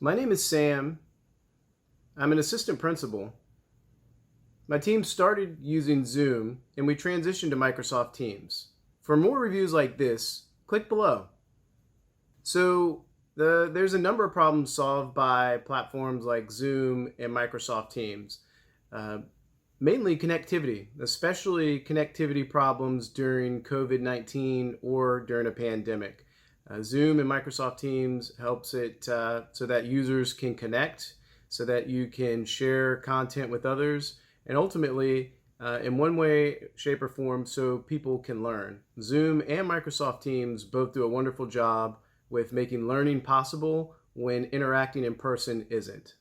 My name is Sam. I'm an assistant principal. My team started using Zoom and we transitioned to Microsoft Teams. For more reviews like this, click below. There's a number of problems solved by platforms like Zoom and Microsoft Teams. Uh, Mainly connectivity, especially connectivity problems during COVID-19 or during a pandemic. Zoom and Microsoft Teams helps it so that users can connect, so that you can share content with others, and ultimately, in one way, shape, or form, so people can learn. Zoom and Microsoft Teams both do a wonderful job with making learning possible when interacting in person isn't.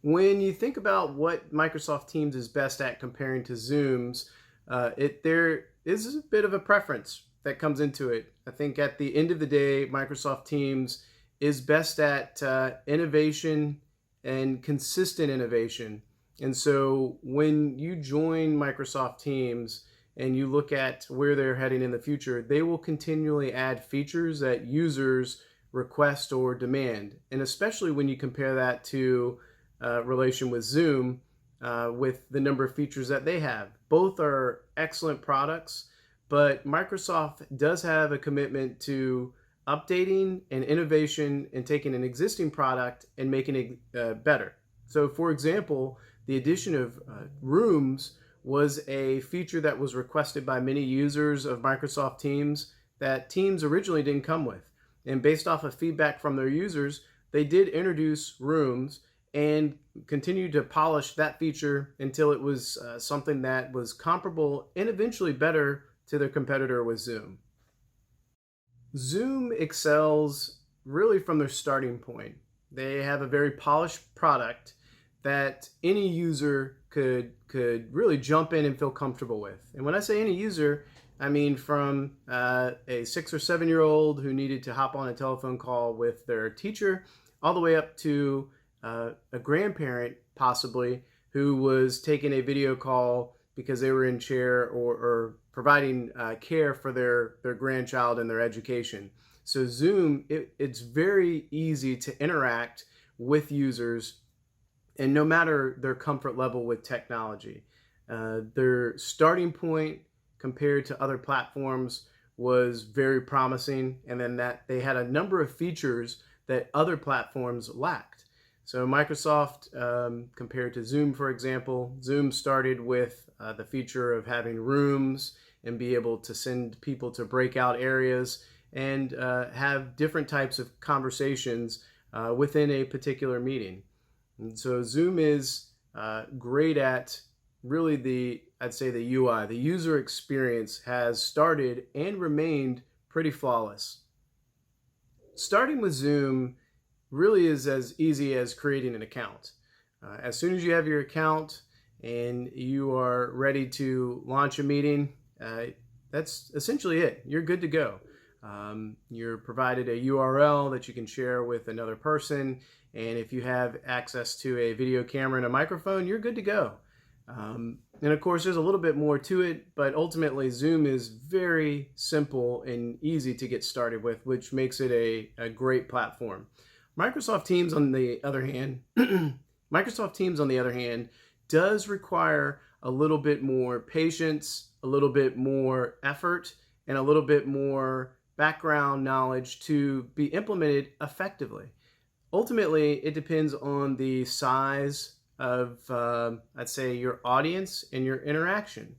When you think about what Microsoft Teams is best at comparing to Zoom's, there is a bit of a preference that comes into it. I think at the end of the day, Microsoft Teams is best at innovation and consistent innovation. And so when you join Microsoft Teams and you look at where they're heading in the future, they will continually add features that users request or demand. And especially when you compare that to relation with Zoom, with the number of features that they have. Both are excellent products, but Microsoft does have a commitment to updating and innovation and taking an existing product and making it better. So for example, the addition of rooms was a feature that was requested by many users of Microsoft Teams that Teams originally didn't come with. And based off of feedback from their users, they did introduce rooms and continued to polish that feature until it was something that was comparable and eventually better to their competitor with Zoom. Zoom excels really from their starting point. They have a very polished product that any user could really jump in and feel comfortable with. And when I say any user, I mean from a 6 or 7-year-old who needed to hop on a telephone call with their teacher, all the way up to a grandparent possibly who was taking a video call because they were in care or providing care for their grandchild and their education. So Zoom, it's very easy to interact with users, and no matter their comfort level with technology. Their starting point compared to other platforms was very promising, and then that they had a number of features that other platforms lacked. So Microsoft, compared to Zoom, for example, Zoom started with the feature of having rooms and be able to send people to breakout areas and have different types of conversations within a particular meeting. And so Zoom is great at really I'd say the UI. The user experience has started and remained pretty flawless. Starting with Zoom really is as easy as creating an account. As soon as you have your account and you are ready to launch a meeting, that's essentially it. You're good to go. You're provided a URL that you can share with another person, and if you have access to a video camera and a microphone, you're good to go. And of course, there's a little bit more to it, but ultimately Zoom is very simple and easy to get started with, which makes it a great platform. Microsoft Teams, on the other hand, does require a little bit more patience, a little bit more effort, and a little bit more background knowledge to be implemented effectively. Ultimately, it depends on the size of, I'd say, your audience and your interaction.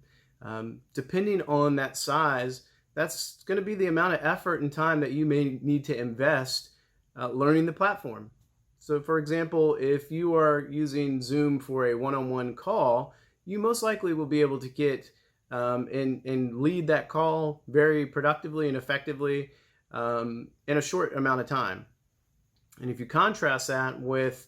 Depending on that size, that's going to be the amount of effort and time that you may need to invest learning the platform. So for example, if you are using Zoom for a one-on-one call, you most likely will be able to get and lead that call very productively and effectively in a short amount of time. And if you contrast that with,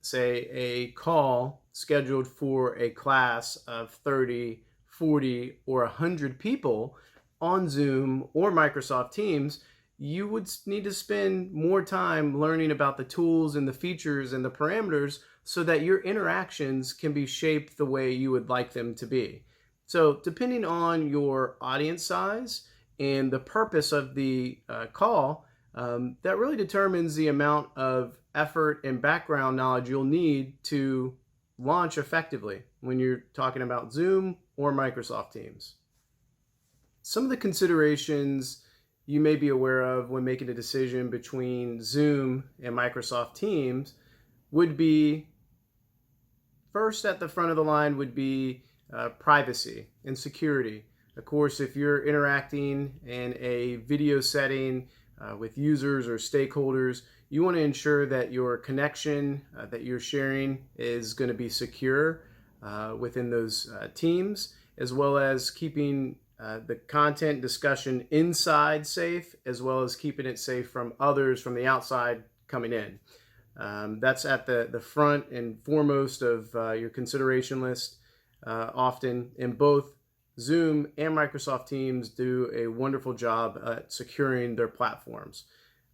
say, a call scheduled for a class of 30, 40, or 100 people on Zoom or Microsoft Teams, you would need to spend more time learning about the tools and the features and the parameters so that your interactions can be shaped the way you would like them to be. So depending on your audience size and the purpose of the call, that really determines the amount of effort and background knowledge you'll need to launch effectively when you're talking about Zoom or Microsoft Teams. Some of the considerations you may be aware of when making a decision between Zoom and Microsoft Teams would be, first at the front of the line would be privacy and security. Of course, if you're interacting in a video setting with users or stakeholders, you want to ensure that your connection that you're sharing is going to be secure within those teams, as well as keeping the content discussion inside safe, as well as keeping it safe from others from the outside coming in. That's at the front and foremost of your consideration list. Often in both Zoom and Microsoft Teams do a wonderful job at securing their platforms.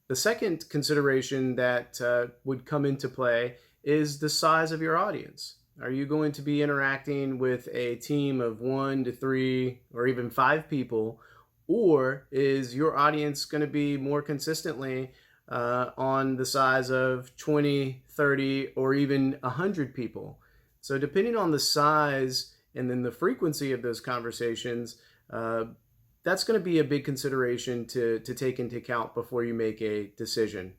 The second consideration that would come into play is the size of your audience. Are you going to be interacting with a team of 1 to 3 or even 5 people, or is your audience going to be more consistently on the size of 20, 30, or even 100 people? So depending on the size and then the frequency of those conversations, that's going to be a big consideration to take into account before you make a decision.